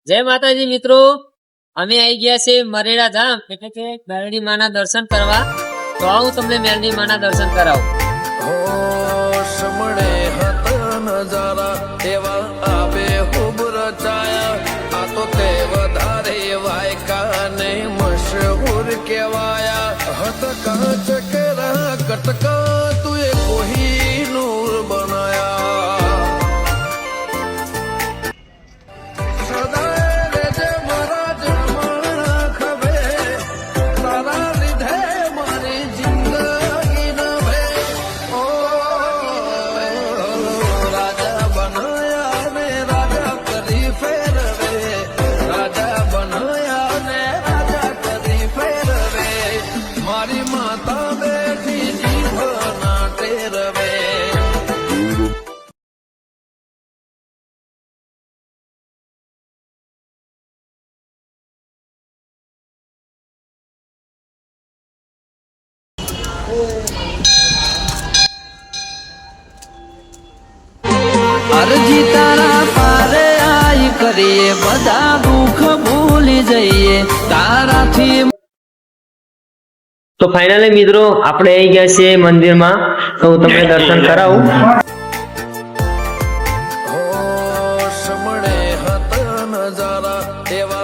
જય માતાજી મિત્રો, અમે આવી ગયા છે મરેડા ધામ એટલે કે મેલડી માના દર્શન કરવા. તો આવું તમને મેલડી માના દર્શન કરાવું. સમળે હત નજારા એવા આવે ખૂબ રચાયા. આ તો તે વધારે વાયકા ને મશહૂર કેવાયા. હત કાચ કેરા કટકા તુએ કોઈ નૂર બનાયા. અરજી તારા પારે આઈ કરીએ, બધા દુઃખ ભૂલી જઈએ તારાથી. તો ફાઇનલી મિત્રો આપણે આવી ગયા છે મંદિરમાં. તો હું તમને દર્શન કરાવું. સમળે હત નજારા એવા